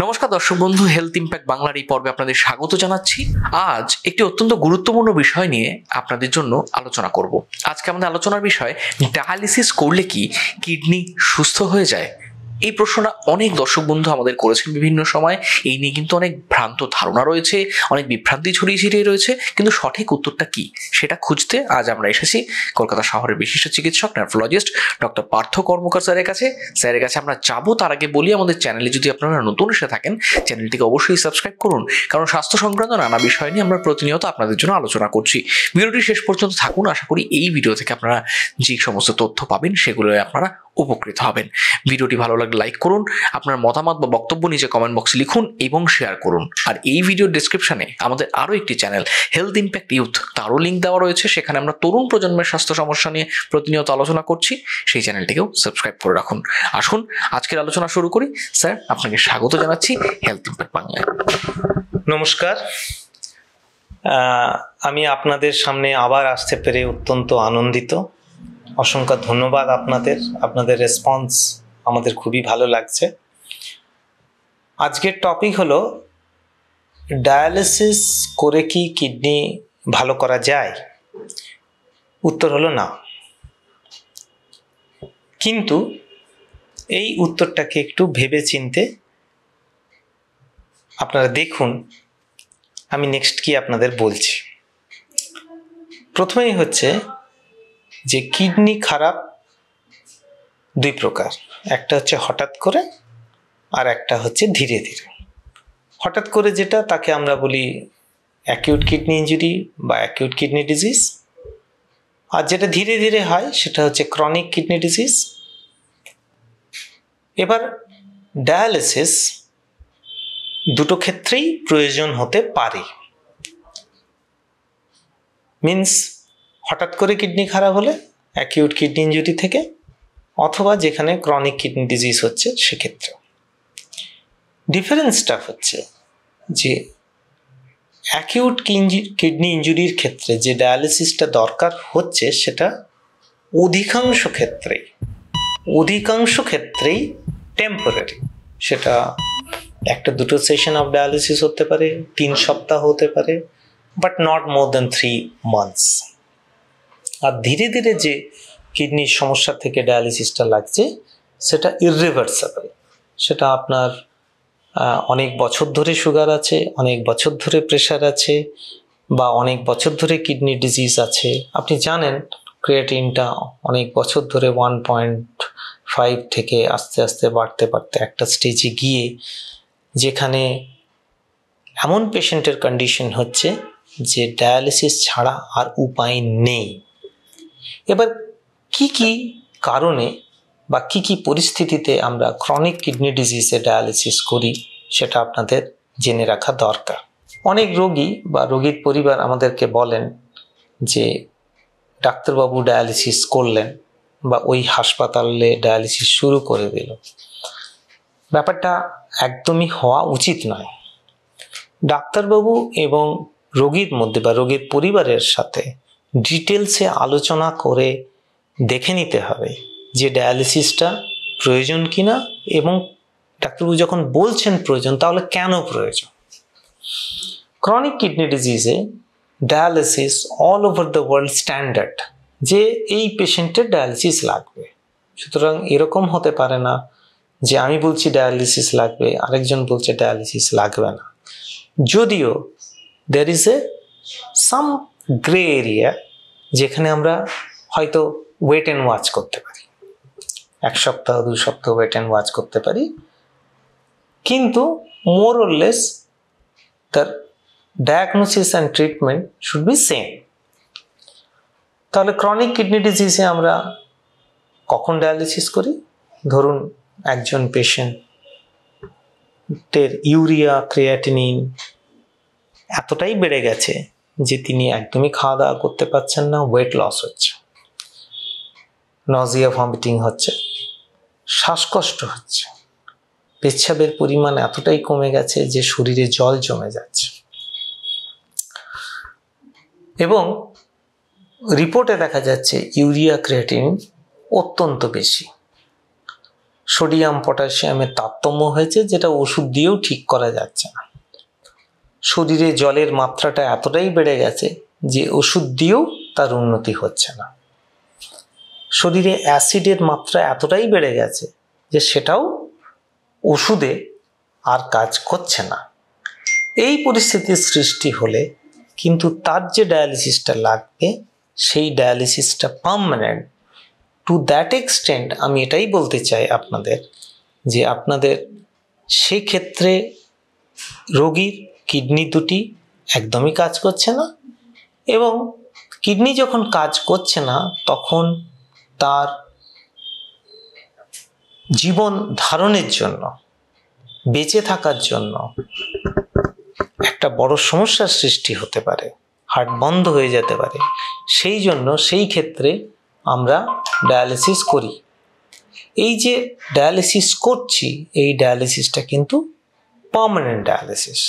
নমস্কার দর্শক বন্ধু, হেলথ ইম্প্যাক্ট বাংলার এই পর্বে আপনাদের স্বাগত জানাচ্ছি। আজ একটি অত্যন্ত গুরুত্বপূর্ণ বিষয় নিয়ে আপনাদের জন্য আলোচনা করব। আজকে আমাদের আলোচনার বিষয়, ডায়ালিসিস করলে কি কিডনি সুস্থ হয়ে যায়? এই প্রশ্নটা অনেক দর্শক বন্ধু আমাদের করেছেন বিভিন্ন সময়। এই নিয়ে কিন্তু অনেক ভ্রান্ত ধারণা রয়েছে, অনেক বিভ্রান্তি ছড়িয়ে ছিটিয়ে রয়েছে, কিন্তু সঠিক উত্তরটা কি সেটা খুঁজতে আজ আমরা এসেছি কলকাতা শহরের বিশিষ্ট চিকিৎসক নেফ্রোলজিস্ট ডক্টর পার্থ কর্মকার স্যারের কাছে আমরা যাবো। তার আগে বলি, আমাদের চ্যানেলে যদি আপনারা নতুন এসে থাকেন, চ্যানেলটিকে অবশ্যই সাবস্ক্রাইব করুন, কারণ স্বাস্থ্য সংক্রান্ত নানা বিষয় নিয়ে আমরা প্রতিনিয়ত আপনাদের জন্য আলোচনা করছি। ভিডিওটি শেষ পর্যন্ত থাকুন। আশা করি এই ভিডিও থেকে আপনারা যে সমস্ত তথ্য পাবেন সেগুলো আপনারা উপকৃত হবেন। ভিডিওটি ভালো লাগলে লাইক করুন, আপনার মতামত বা বক্তব্য নিচে কমেন্ট বক্সে লিখুন এবং শেয়ার করুন। আর এই ভিডিওর ডেসক্রিপশনে আমাদের আরও একটি চ্যানেল, হেলথ ইম্প্যাক্ট ইউথ, তারও লিঙ্ক দেওয়া রয়েছে। সেখানে আমরা তরুণ প্রজন্মের স্বাস্থ্য সমস্যা নিয়ে প্রতিনিয়ত আলোচনা করছি। সেই চ্যানেলটিকেও সাবস্ক্রাইব করে রাখুন। আসুন আজকের আলোচনা শুরু করি। স্যার, আপনাকে স্বাগত জানাচ্ছি হেলথ ইম্প্যাক্ট বাংলায়। নমস্কার, আমি আপনাদের সামনে আবার আসতে পেরে অত্যন্ত আনন্দিত। অসংখ্য ধন্যবাদ আপনাদের রেসপন্স আমাদের খুবই ভালো লাগছে। আজকের টপিক হলো, ডায়ালিসিস করে কি কিডনি ভালো করা যায়? উত্তর হলো না। কিন্তু এই উত্তরটাকে একটু ভেবে চিনতে আপনারা দেখুন আমি নেক্সট কি আপনাদের বলছি। প্রথমেই হচ্ছে যে কিডনি খারাপ দুই প্রকার, একটা হচ্ছে হঠাৎ করে, আর একটা হচ্ছে ধীরে ধীরে। হঠাৎ করে যেটা, তাকে আমরা বলি অ্যাকিউট কিডনি ইনজুরি বা অ্যাকিউট কিডনি ডিজিজ, আর যেটা ধীরে ধীরে হয় সেটা হচ্ছে ক্রনিক কিডনি ডিজিজ। এবার ডায়ালিসিস দুটো ক্ষেত্রেই প্রয়োজন হতে পারে। মিন্স হঠাৎ করে কিডনি খারাপ হলে অ্যাকিউট কিডনি ইনজুরি থেকে, অথবা যেখানে ক্রনিক কিডনি ডিজিজ হচ্ছে সেক্ষেত্রে। ডিফারেন্সটা হচ্ছে যে অ্যাকিউট কিডনি ইনজুরির ক্ষেত্রে যে ডায়ালিসিসটা দরকার হচ্ছে সেটা অধিকাংশ ক্ষেত্রেই টেম্পোরারি। সেটা একটা দুটো সেশন অফ ডায়ালিসিস হতে পারে, 3 সপ্তাহ হতে পারে, but not more than 3 months। আর ধীরে ধীরে যে কিডনির সমস্যা থেকে ডায়ালিসিসটা লাগছে সেটা ইররিভার্সেবল। সেটা আপনার অনেক বছর ধরে সুগার আছে, অনেক বছর ধরে প্রেশার আছে, বা অনেক বছর ধরে কিডনি ডিজিজ আছে। আপনি জানেন ক্রিয়েটিনটা অনেক বছর ধরে 1.5 থেকে আস্তে আস্তে বাড়তে বাড়তে একটা স্টেজে গিয়ে যেখানে এমন পেশেন্টের কন্ডিশন হচ্ছে যে ডায়ালিসিস ছাড়া আর উপায় নেই। এবার কি কি কারণে বা কি কি পরিস্থিতিতে আমরা ক্রনিক কিডনি ডিজিজে ডায়ালিসিস করি সেটা আপনাদের জেনে রাখা দরকার। অনেক রোগী বা রোগীর পরিবার আমাদেরকে বলেন যে ডাক্তারবাবু ডায়ালিসিস করলেন বা ওই হাসপাতালে ডায়ালিসিস শুরু করে দিল। ব্যাপারটা একদমই হওয়া উচিত নয়। ডাক্তারবাবু এবং রোগীর মধ্যে বা রোগীর পরিবারের সাথে ডিটেলসে আলোচনা করে দেখে নিতে হবে যে ডায়ালিসিসটা প্রয়োজন কিনা, এবং ডাক্তারবাবু যখন বলছেন প্রয়োজন, তাহলে কেন প্রয়োজন। ক্রনিক কিডনি ডিজিজে dialysis all over the world standard, যে এই পেশেন্টের ডায়ালিসিস লাগবে। সুতরাং এরকম হতে পারে না যে আমি বলছি ডায়ালিসিস লাগবে, আরেকজন বলছে ডায়ালিসিস লাগবে না। যদিও there is a some gray area যেখানে আমরা হয়তো ওয়েট অ্যান্ড ওয়াচ করতে পারি, 1 সপ্তাহ 2 সপ্তাহ ওয়েট অ্যান্ড ওয়াচ করতে পারি, কিন্তু মোর অর লেস তার diagnosis and treatment should be same. তাহলে ক্রনিক কিডনি ডিজিজে আমরা কখন ডায়ালিসিস করি? ধরুন একজন পেশেন্টের ইউরিয়া ক্রিয়েটিনিন এতটাই বেড়ে গেছে যে তিনি একদমই খাওয়া দাওয়া করতে পারছেন না, ওয়েট লস হচ্ছে, নজিয়া ভমিটিং হচ্ছে, শ্বাসকষ্ট হচ্ছে, পেচ্ছাবের পরিমাণ এতটাই কমে গেছে যে শরীরে জল জমে যাচ্ছে, এবং রিপোর্টে দেখা যাচ্ছে ইউরিয়া ক্রিয়েটিনিন অত্যন্ত বেশি। সোডিয়াম পটাশিয়ামের তারতম্য হয়েছে, যেটা ওষুধ দিয়েও ঠিক করা যাচ্ছে না। শরীরে জলের মাত্রাটা এতটাই বেড়ে গেছে যে ওষুধ দিয়েও তার উন্নতি হচ্ছে না। শরীরে অ্যাসিডের মাত্রা এতটাই বেড়ে গেছে যে সেটাও ওষুধে আর কাজ করছে না। এই পরিস্থিতির সৃষ্টি হলে কিন্তু তার যে ডায়ালিসিসটা লাগবে সেই ডায়ালিসিসটা পার্মানেন্ট। টু দ্যাট এক্সটেন্ট আমি এটাই বলতে চাই আপনাদের যে আপনাদের সেক্ষেত্রে রোগীর কিডনি দুটি একদমই কাজ করছে না, এবং কিডনি যখন কাজ করছে না তখন তার জীবন ধারণের জন্য, বেঁচে থাকার জন্য একটা বড় সমস্যার সৃষ্টি হতে পারে, হার্ট বন্ধ হয়ে যেতে পারে। সেই জন্য সেই ক্ষেত্রে আমরা ডায়ালিসিস করি। এই যে ডায়ালিসিস করছি, এই ডায়ালিসিসটা কিন্তু পার্মানেন্ট ডায়ালিসিস।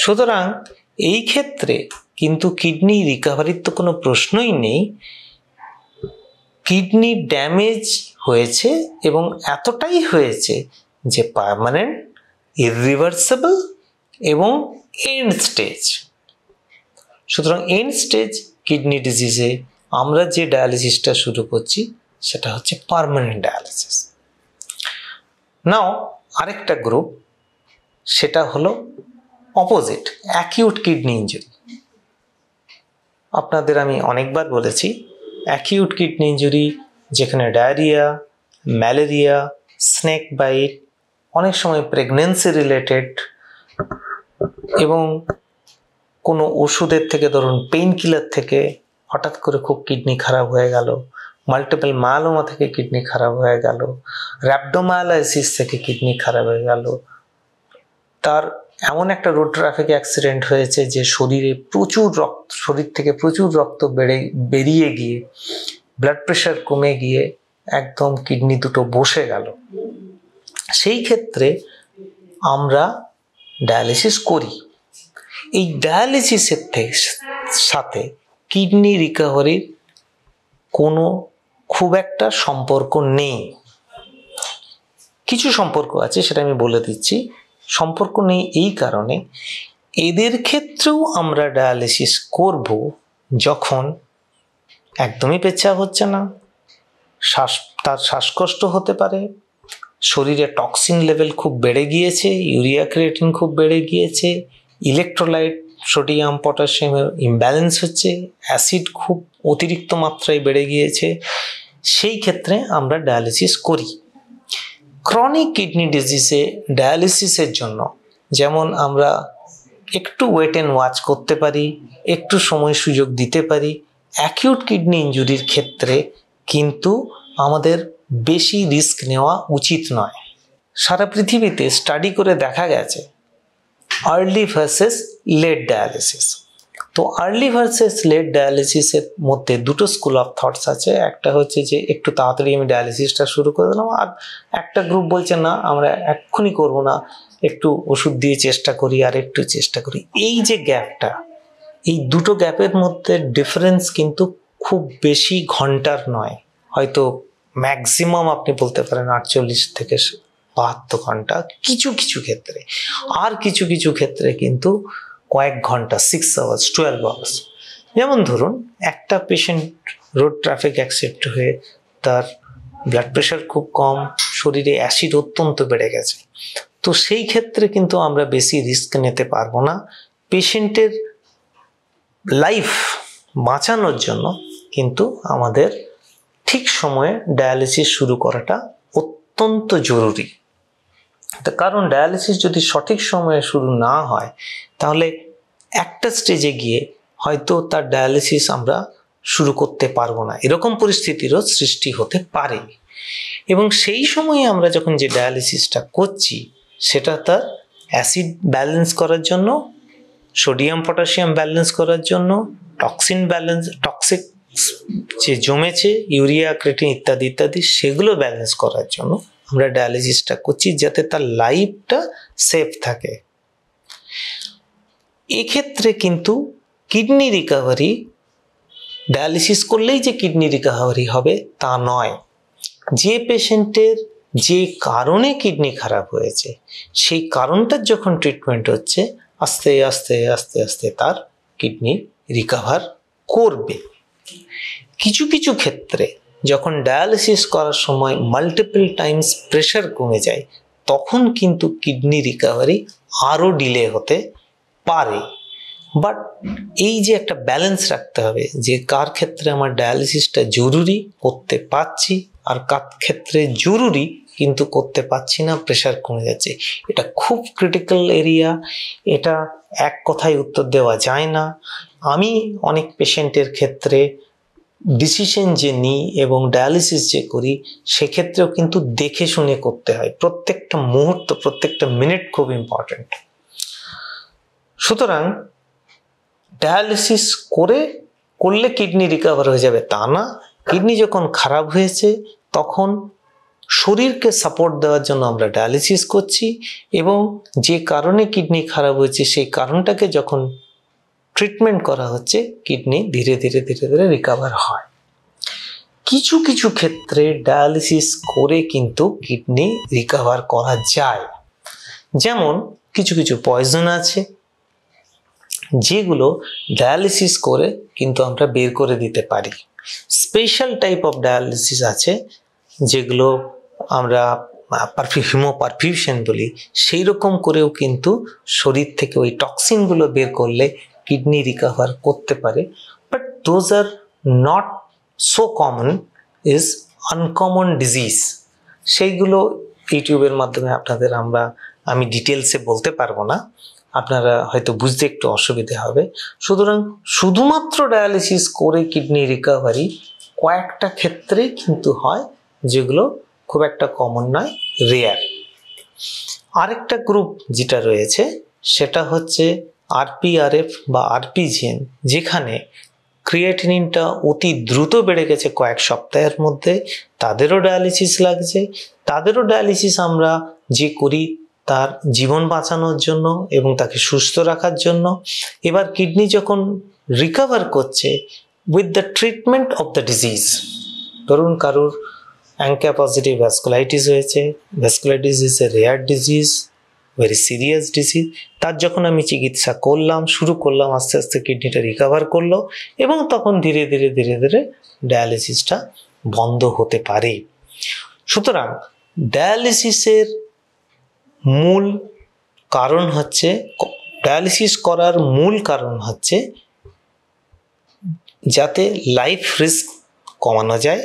সুতরাং এই ক্ষেত্রে কিন্তু কিডনি রিকভারির তো কোনো প্রশ্নই নেই। কিডনি ড্যামেজ হয়েছে এবং এতটাই হয়েছে যে পার্মানেন্ট, ইররিভার্সিবল এবং এন্ড স্টেজ। সুতরাং এন্ড স্টেজ কিডনি ডিজিজে আমরা যে ডায়ালিসিসটা শুরু করছি সেটা হচ্ছে পার্মানেন্ট ডায়ালিসিস। নাও আরেকটা গ্রুপ, সেটা হলো অপোজিট, অ্যাকিউট কিডনি ইনজুরি। আপনাদের আমি অনেকবার বলেছি অ্যাকিউট কিডনি ইনজুরি যেখানে ডায়রিয়া, ম্যালেরিয়া, স্নেক বাইট, অনেক সময় প্রেগনেন্সি রিলেটেড এবং কোনো ওষুধের থেকে, ধরুন পেইন কিলার থেকে হঠাৎ করে খুব কিডনি খারাপ হয়ে গেল, মাল্টিপল মায়োলোমা থেকে কিডনি খারাপ হয়ে গেল, র্যাপডোমায়োলাইসিস থেকে কিডনি খারাপ হয়ে গেল, তার এমন একটা রোড ট্রাফিক অ্যাক্সিডেন্ট হয়েছে যে শরীর থেকে প্রচুর রক্ত বেরিয়ে গিয়ে ব্লাড প্রেশার কমে গিয়ে একদম কিডনি দুটো বসে গেল। সেই ক্ষেত্রে আমরা ডায়ালিসিস করি। এই ডায়ালিসিসের সাথে কিডনি রিকভারির কোনো খুব একটা সম্পর্ক নেই। কিছু সম্পর্ক আছে, সেটা আমি বলে দিচ্ছি। সম্পর্ক নেই এই কারণে, এদের ক্ষেত্রেও আমরা ডায়ালিসিস করব যখন একদমই পেচ্ছাপ হচ্ছে না, তার শ্বাসকষ্ট হতে পারে, শরীরে টক্সিন লেভেল খুব বেড়ে গিয়েছে, ইউরিয়া ক্রিয়েটিন খুব বেড়ে গিয়েছে, ইলেকট্রোলাইট সোডিয়াম পটাশিয়ামের ইমব্যালেন্স হচ্ছে, অ্যাসিড খুব অতিরিক্ত মাত্রায় বেড়ে গিয়েছে। সেই ক্ষেত্রে আমরা ডায়ালিসিস করি। ক্রনিক কিডনি ডিজিজে ডায়ালিসিসের জন্য যেমন আমরা একটু ওয়েট অ্যান্ড ওয়াচ করতে পারি, একটু সময় সুযোগ দিতে পারি, অ্যাকিউট কিডনি ইনজুরির ক্ষেত্রে কিন্তু আমাদের বেশি রিস্ক নেওয়া উচিত নয়। সারা পৃথিবীতে স্টাডি করে দেখা গেছে আর্লি ভার্সেস লেট ডায়ালিসিস। তো আর্লি ভার্সেস লেট ডায়ালিসিসের মধ্যে দুটো স্কুল অফ থটস আছে। একটা হচ্ছে যে একটু তাড়াতাড়ি আমি ডায়ালিসিসটা শুরু করে দিলাম, আর একটা গ্রুপ বলছে না আমরা এক্ষুনি করবো না, একটু ওষুধ দিয়ে চেষ্টা করি আর একটু চেষ্টা করি। এই যে গ্যাপটা, এই দুটো গ্যাপের মধ্যে ডিফারেন্স কিন্তু খুব বেশি ঘন্টার নয়, হয়তো ম্যাক্সিমাম আপনি বলতে পারেন 48 থেকে 72 ঘন্টা কিছু কিছু ক্ষেত্রে, আর কিছু কিছু ক্ষেত্রে কিন্তু কয়েক ঘন্টা, 6 আওয়ার্স, 12 আওয়ার্স। যেমন ধরুন একটা পেশেন্ট রোড ট্রাফিক অ্যাক্সিডেন্ট হয়ে তার ব্লাড প্রেশার খুব কম, শরীরে অ্যাসিড অত্যন্ত বেড়ে গেছে, তো সেই ক্ষেত্রে কিন্তু আমরা বেশি রিস্ক নিতে পারবো না। পেশেন্টের লাইফ বাঁচানোর জন্য কিন্তু আমাদের ঠিক সময়ে ডায়ালিসিস শুরু করাটা অত্যন্ত জরুরি। তার কারণ ডায়ালিসিস যদি সঠিক সময়ে শুরু না হয় তাহলে একটা স্টেজে গিয়ে হয়তো তার ডায়ালিসিস আমরা শুরু করতে পারবো না, এরকম পরিস্থিতিরও সৃষ্টি হতে পারে। এবং সেই সময়ে আমরা যখন যে ডায়ালিসিসটা করছি সেটা তার অ্যাসিড ব্যালেন্স করার জন্য, সোডিয়াম পটাশিয়াম ব্যালেন্স করার জন্য, টক্সিন ব্যালেন্স, টক্সিক যে জমেছে ইউরিয়া ক্রিয়েটিন ইত্যাদি ইত্যাদি সেগুলো ব্যালেন্স করার জন্য আমরা ডায়ালিসিসটা করছি, যাতে তার লাইফটা সেফ থাকে। এক্ষেত্রে কিন্তু কিডনি রিকভারি, ডায়ালিসিস করলেই যে কিডনি রিকভারি হবে তা নয়। যে পেশেন্টের যে কারণে কিডনি খারাপ হয়েছে সেই কারণটার যখন ট্রিটমেন্ট হচ্ছে আস্তে আস্তে আস্তে আস্তে তার কিডনি রিকভার করবে। কিছু কিছু ক্ষেত্রে যখন ডায়ালিসিস করার সময় মাল্টিপল টাইমস প্রেশার কমে যায় তখন কিন্তু কিডনি রিকভারি আরও ডিলে হতে পারে। বাট এই যে একটা ব্যালেন্স রাখতে হবে যে কার ক্ষেত্রে আমার ডায়ালিসিসটা জরুরি করতে পারছি আর কার ক্ষেত্রে জরুরি কিন্তু করতে পারছি না, প্রেশার কমে যাচ্ছে, এটা খুব ক্রিটিক্যাল এরিয়া। এটা এক কথায় উত্তর দেওয়া যায় না। আমি অনেক পেশেন্টের ক্ষেত্রে ডিসিশন যে নিই এবং ডায়ালিসিস যে করি সেক্ষেত্রেও কিন্তু দেখে শুনে করতে হয়। প্রত্যেকটা মুহূর্ত প্রত্যেকটা মিনিট খুব ইম্পর্টেন্ট। সুতরাং ডায়ালিসিস করলে কিডনি রিকভার হয়ে যাবে তা না। কিডনি যখন খারাপ হয়েছে তখন শরীরকে সাপোর্ট দেওয়ার জন্য আমরা ডায়ালিসিস করছি এবং যে কারণে কিডনি খারাপ হয়েছে সেই কারণটাকে যখন ট্রিটমেন্ট করা হচ্ছে কিডনি ধীরে ধীরে ধীরে ধীরে রিকভার হয়। কিছু কিছু ক্ষেত্রে ডায়ালিসিস করে কিন্তু কিডনি রিকভার করা যায়। যেমন কিছু কিছু পয়জন আছে যেগুলো ডায়ালিসিস করে কিন্তু আমরা বের করে দিতে পারি। স্পেশাল টাইপ অফ ডায়ালিসিস আছে যেগুলো আমরা হিমোপারফিউশন বলি, সেই রকম করেও কিন্তু শরীর থেকে ওই টক্সিনগুলো বের করলে কিডনি রিকভার করতে পারে। But those are not so common, is uncommon disease. সেইগুলো ইউটিউবের মাধ্যমে আমি ডিটেলসে বলতে পারবো না, আপনারা হয়তো বুঝতে একটু অসুবিধা হবে। সুতরাং শুধুমাত্র ডায়ালিসিস করে কিডনি রিকভারি কয়েকটা ক্ষেত্রে কিন্তু হয় যেগুলো খুব একটা কমন নয়, রেয়ার। আরেকটা গ্রুপ যেটা রয়েছে সেটা হচ্ছে আরপিআরএফ বা আরপিজিএন, যেখানে ক্রিয়েটিনিনটা অতি দ্রুত বেড়ে গেছে কয়েক সপ্তাহের মধ্যে, তাদেরও ডায়ালিসিস লাগছে। তাদেরও ডায়ালিসিস আমরা যে করি তার জীবন বাঁচানোর জন্য এবং তাকে সুস্থ রাখার জন্য। এবার কিডনি যখন রিকভার করছে with the treatment of the disease, ধরুন কারোর অ্যাঙ্কা পজিটিভ ভ্যাসকুলাইটিস হয়েছে, vasculitis is a rare disease, very serious disease, তার যখন আমি চিকিৎসা শুরু করলাম আস্তে আস্তে কিডনিটা রিকভার করলো এবং তখন ধীরে ধীরে ধীরে ধীরে ডায়ালিসিসটা বন্ধ হতে পারে। সুতরাং ডায়ালিসিসের মূল কারণ হচ্ছে, ডায়ালিসিস করার মূল কারণ হচ্ছে যাতে লাইফ রিস্ক কমানো যায়,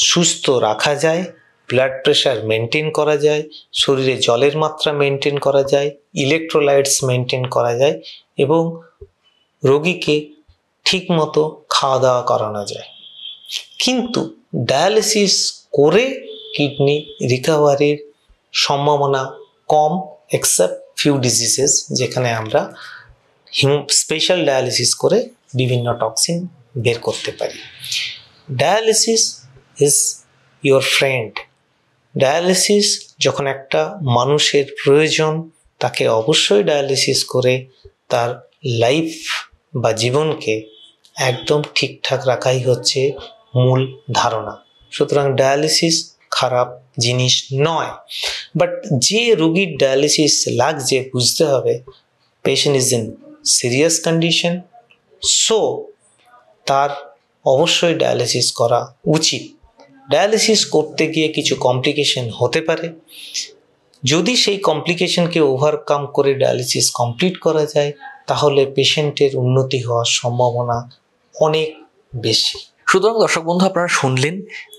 সুস্থ রাখা যায়, ব্লাড প্রেশার মেনটেন করা যায়, শরীরে জলের মাত্রা মেনটেন করা যায়, ইলেকট্রোলাইটস মেনটেন করা যায় এবং রোগীকে ঠিকমতো খাওয়া দাওয়া করানো যায়। কিন্তু ডায়ালিসিস করে কিডনি রিকভারির সম্ভাবনা কম, এক্সেপ্ট ফিউ ডিজিজেস যেখানে আমরা স্পেশাল ডায়ালিসিস করে বিভিন্ন টক্সিন বের করতে পারি। Dialysis is your friend. Dialysis যখন একটা মানুষের প্রয়োজন তাকে অবশ্যই ডায়ালিসিস করে তার লাইফ বা জীবনকে একদম ঠিকঠাক রাখাই হচ্ছে মূল ধারণা। সুতরাং ডায়ালিসিস খারাপ জিনিস নয়, বাট যে রোগীর ডায়ালিসিস লাগছে বুঝতে হবে patient is in serious condition, so তার অবশ্যই ডায়ালিসিস করা উচিত। ডায়ালিসিস করতে গিয়ে কিছু কমপ্লিকেশন হতে পারে, যদি সেই কমপ্লিকেশনকে ওভারকাম করে ডায়ালিসিস কমপ্লিট করা যায় তাহলে পেশেন্টের উন্নতি হওয়ার সম্ভাবনা অনেক বেশি। সুতরাং দর্শক বন্ধু, আপনারা শুনলেন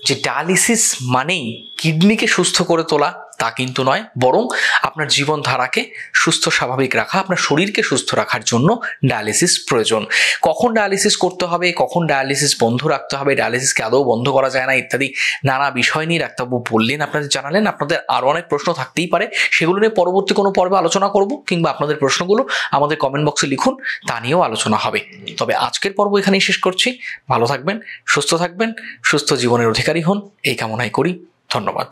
যে ডায়ালিসিস মানেই কিডনিকে সুস্থ করে তোলা তা কিন্তু নয়, বরং আপনার জীবনধারাকে সুস্থ স্বাভাবিক রাখা, আপনার শরীরকে সুস্থ রাখার জন্য ডায়ালিসিস প্রয়োজন। কখন ডায়ালিসিস করতে হবে, কখন ডায়ালিসিস বন্ধ রাখতে হবে, ডায়ালিসিসকে আদৌ বন্ধ করা যায় না ইত্যাদি নানা বিষয় নিয়ে ডাক্তারবাবু বললেন, আপনাদের জানালেন। আপনাদের আরও অনেক প্রশ্ন থাকতেই পারে, সেগুলো নিয়ে পরবর্তী কোনো পর্বে আলোচনা করব, কিংবা আপনাদের প্রশ্নগুলো আমাদের কমেন্ট বক্সে লিখুন, তা নিয়েও আলোচনা হবে। তবে আজকের পর্ব এখানেই শেষ করছি। ভালো থাকবেন, সুস্থ থাকবেন, সুস্থ জীবনের অধিকারী হন, এই কামনাই করি। ধন্যবাদ।